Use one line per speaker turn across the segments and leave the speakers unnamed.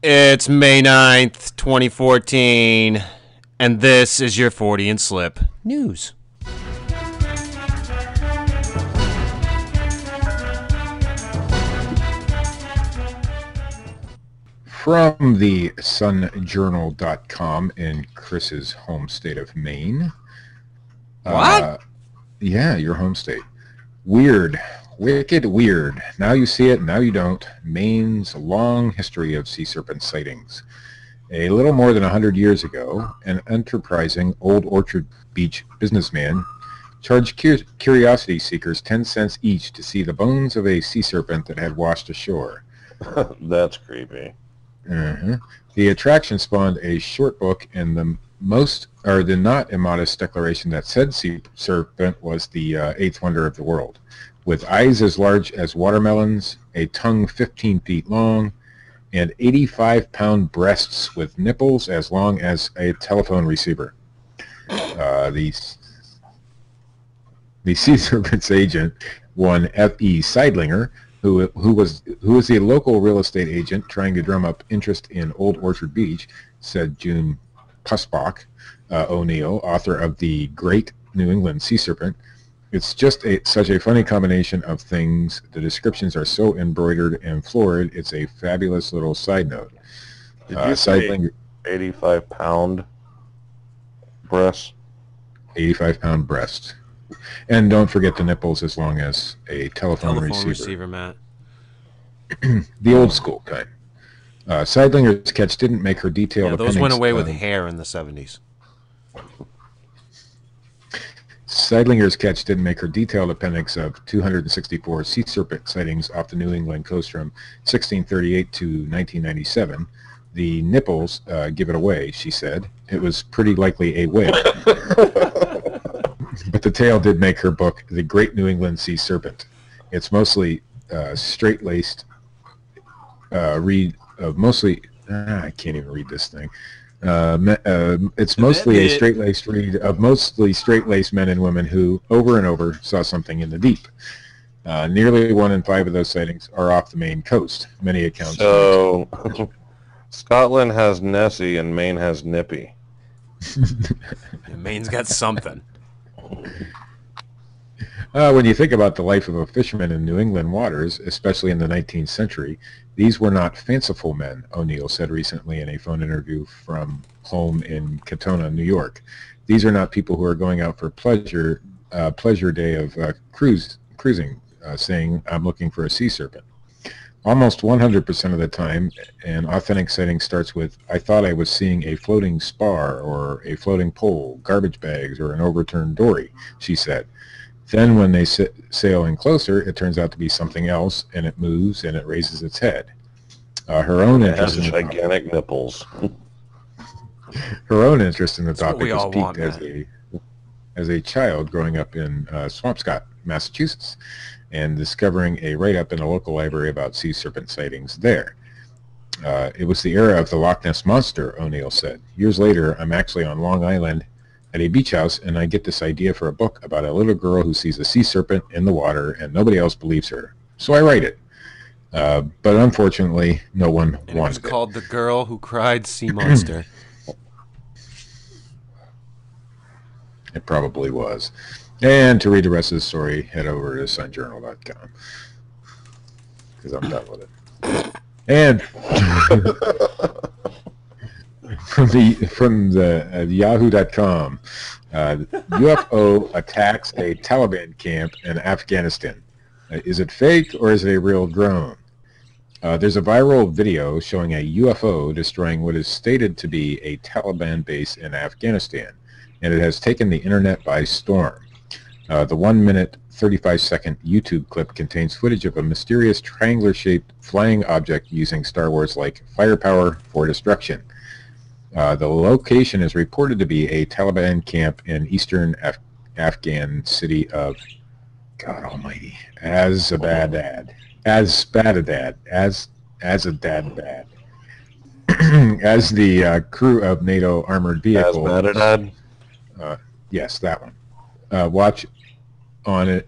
It's May 9th, 2014, and this is your Fortean Slip news.
From the sunjournal.com in Chris's home state of Maine.
What?
Yeah, your home state. Weird. Wicked weird. Now you see it, now you don't. Maine's long history of sea serpent sightings. A little more than 100 years ago, an enterprising Old Orchard Beach businessman charged curiosity seekers 10 cents each to see the bones of a sea serpent that had washed ashore.
That's creepy.
The attraction spawned a short book, and the not immodest declaration that said sea serpent was the eighth wonder of the world, with eyes as large as watermelons, a tongue 15 feet long, and 85-pound breasts with nipples as long as a telephone receiver. The sea serpent's agent, one F.E. Seidlinger, who was a local real estate agent trying to drum up interest in Old Orchard Beach, said June Pussbach O'Neill, author of The Great New England Sea Serpent. It's just such a funny combination of things. The descriptions are so embroidered and florid. It's a fabulous little side note.
Did you say 85-pound breasts?
85-pound breast. And don't forget the nipples as long as a telephone receiver,
Matt.
The old school kind. Seidlinger's catch didn't make her detailed appendix.
Those went away with hair in the 70s.
Seidlinger's catch didn't make her detailed appendix of 264 sea serpent sightings off the New England coast from 1638 to 1997. The nipples give it away, she said. It was pretty likely a wig. But the tale did make her book The Great New England Sea Serpent. It's mostly straight-laced read of mostly... I can't even read this thing. It's mostly a straight-laced read of mostly straight-laced men and women who, over and over, saw something in the deep. Nearly 1 in 5 of those sightings are off the Maine coast. Many accounts...
So, Scotland has Nessie and Maine has Nippy.
Maine's got something.
When you think about the life of a fisherman in New England waters, especially in the 19th century, these were not fanciful men, O'Neill said recently in a phone interview from home in Katona, New York. These are not people who are going out for pleasure day of cruising, saying, I'm looking for a sea serpent. Almost 100% of the time, an authentic sighting starts with, I thought I was seeing a floating spar or a floating pole, garbage bags, or an overturned dory, she said. Then when they sail in closer, it turns out to be something else, and it moves and it raises its head. Her own interest in
gigantic nipples.
Her own interest in the topic was piqued as a child growing up in Swampscott, Massachusetts, and discovering a write-up in a local library about sea serpent sightings there. It was the era of the Loch Ness Monster, O'Neill said. Years later, I'm actually on Long Island at a beach house, and I get this idea for a book about a little girl who sees a sea serpent in the water, and nobody else believes her. So I write it. But unfortunately, no one wanted it.
It was called The Girl Who Cried Sea Monster.
It probably was. And to read the rest of the story, head over to sunjournal.com, because I'm done with it. And from the yahoo.com, UFO attacks a Taliban camp in Afghanistan. Is it fake or is it a real drone? There's a viral video showing a UFO destroying what is stated to be a Taliban base in Afghanistan, and it has taken the internet by storm. The 1-minute, 35-second YouTube clip contains footage of a mysterious triangular-shaped flying object using Star Wars-like firepower for destruction. The location is reported to be a Taliban camp in eastern Afghan city of, God almighty, Azabadad. As the crew of NATO armored vehicle.
Azabadad?
Yes, that one. Watch on it.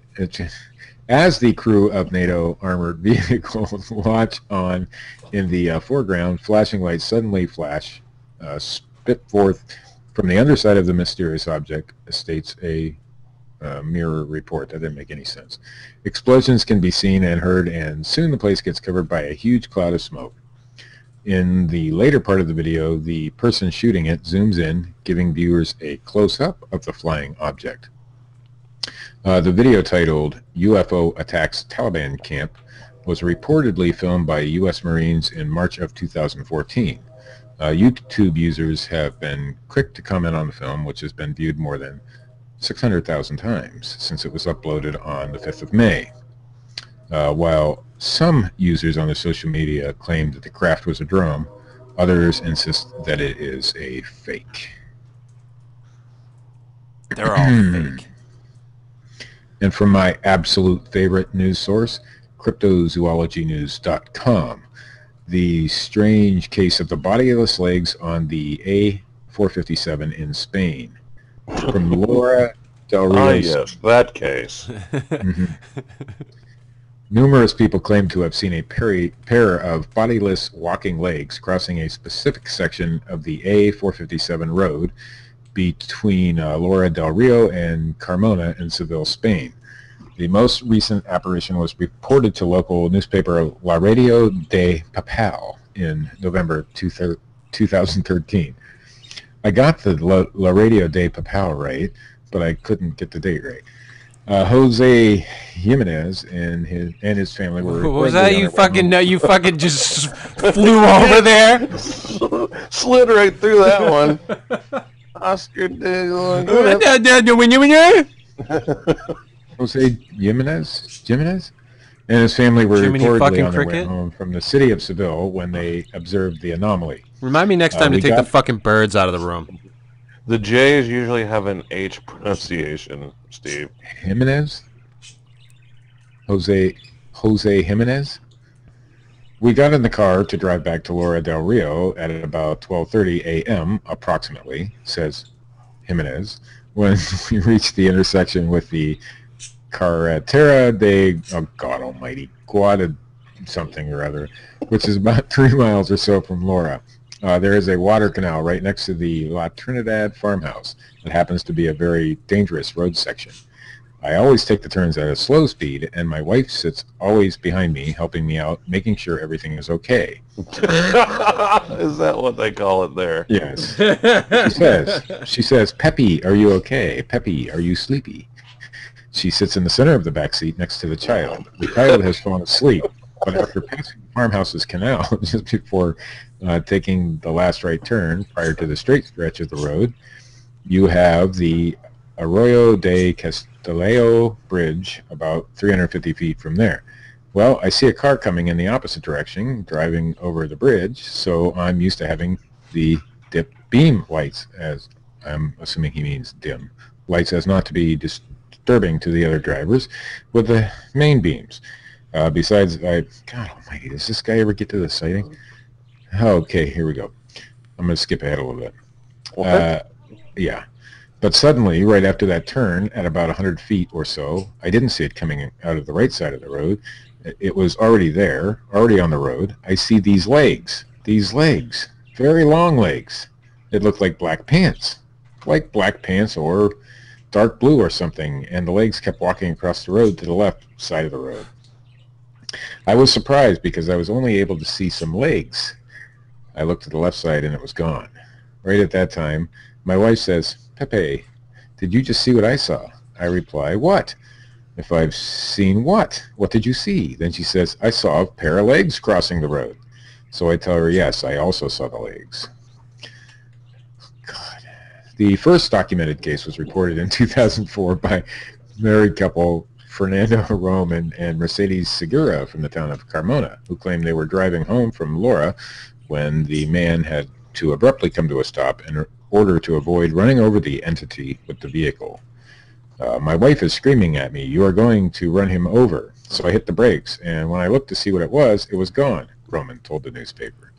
As the crew of NATO armored vehicles watch on in the foreground, flashing lights suddenly flash, spit forth from the underside of the mysterious object, states a mirror report. That didn't make any sense. Explosions can be seen and heard, and soon the place gets covered by a huge cloud of smoke. In the later part of the video, the person shooting it zooms in, giving viewers a close-up of the flying object. The video, titled UFO Attacks Taliban Camp, was reportedly filmed by U.S. Marines in March of 2014. YouTube users have been quick to comment on the film, which has been viewed more than 600,000 times since it was uploaded on the 5th of May. While some users on the social media claim that the craft was a drone, others insist that it is a fake.
They're all fake.
And from my absolute favorite news source, cryptozoologynews.com, the strange case of the bodiless legs on the A457 in Spain. From Laura Del Rio.
Ah, yes, that case.
Numerous people claim to have seen a pair of bodiless walking legs crossing a specific section of the A457 road between Laura del Rio and Carmona in Seville, Spain. The most recent apparition was reported to local newspaper La Radio de Papel in November 2013. I got the La Radio de Papel right, but I couldn't get the date right. Jose Jimenez and his family were.
What was that? You fucking just flew over there.
Slid right through that one. Oscar
Jose Jimenez and his family were
Jiminy
reportedly
fucking
on their way
cricket?
home from the city of Seville when they observed the anomaly.
Remind me next time to
we
take the
got-
fucking birds out of the room.
The J's usually have an H pronunciation, Steve.
Jimenez? Jose Jimenez? We got in the car to drive back to Laura del Rio at about 12:30 a.m. approximately, says Jimenez, when we reached the intersection with the Carretera de, oh God almighty, Guada something or other, which is about 3 miles or so from Laura. There is a water canal right next to the La Trinidad farmhouse. It happens to be a very dangerous road section. I always take the turns at a slow speed, and my wife sits always behind me, helping me out, making sure everything is okay.
Is that what they call it there?
Yes. She says, Peppy, are you okay? Peppy, are you sleepy? She sits in the center of the back seat next to the child. The child has fallen asleep, but after passing the farmhouse's canal, just before taking the last right turn prior to the straight stretch of the road, you have the Arroyo de Castillo Bridge about 350 feet from there. Well, I see a car coming in the opposite direction, driving over the bridge, so I'm used to having the dip beam lights, as I'm assuming he means dim, lights as not to be disturbing to the other drivers, with the main beams. Besides, God almighty, does this guy ever get to the sighting? Okay, here we go. I'm going to skip ahead a little bit.
What?
Yeah. But suddenly, right after that turn, at about 100 feet or so, I didn't see it coming out of the right side of the road. It was already there, already on the road. I see these legs, very long legs. It looked like black pants or dark blue or something, and the legs kept walking across the road to the left side of the road. I was surprised because I was only able to see some legs. I looked to the left side and it was gone. Right at that time, my wife says, Pepe, did you just see what I saw? I reply, what? If I've seen what? What did you see? Then she says, I saw a pair of legs crossing the road. So I tell her, yes, I also saw the legs. God. The first documented case was reported in 2004 by married couple Fernando Rome and Mercedes Segura from the town of Carmona, who claimed they were driving home from Laura when the man had to abruptly come to a stop in order to avoid running over the entity with the vehicle. My wife is screaming at me, you are going to run him over. So I hit the brakes, and when I looked to see what it was gone, Roman told the newspaper.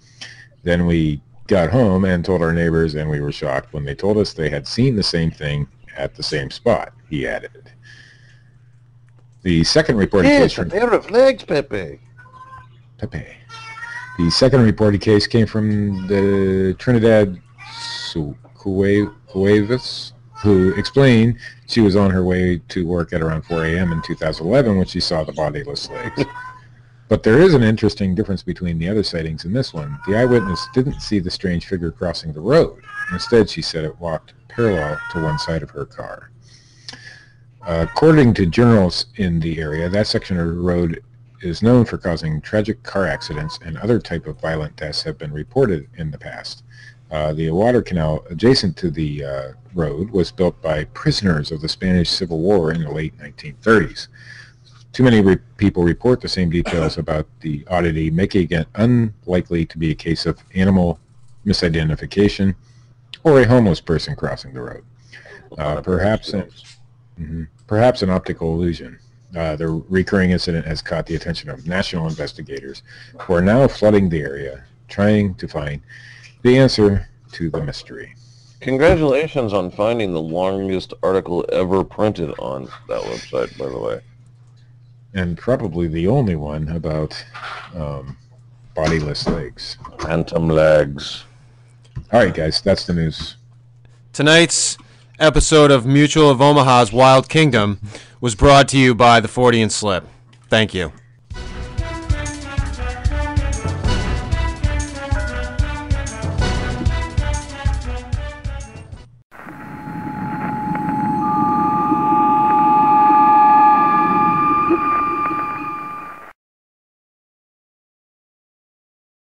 Then we got home and told our neighbors, and we were shocked when they told us they had seen the same thing at the same spot, he added. The second reported case from
pair of legs, Pepe.
The second reported case came from the Trinidad Cuevas, who explained she was on her way to work at around 4 a.m. in 2011 when she saw the bodiless legs. But there is an interesting difference between the other sightings and this one. The eyewitness didn't see the strange figure crossing the road. Instead, she said it walked parallel to one side of her car. According to journals in the area, that section of the road is known for causing tragic car accidents, and other type of violent deaths have been reported in the past. The water canal adjacent to the road was built by prisoners of the Spanish Civil War in the late 1930s. Too many people report the same details about the oddity, making it unlikely to be a case of animal misidentification or a homeless person crossing the road. Perhaps an optical illusion. The recurring incident has caught the attention of national investigators who are now flooding the area, trying to find the answer to the mystery.
Congratulations on finding the longest article ever printed on that website, by the way.
And probably the only one about bodiless legs.
Phantom legs.
All right, guys, that's the news.
Tonight's episode of Mutual of Omaha's Wild Kingdom was brought to you by the Fortean Slip. Thank you.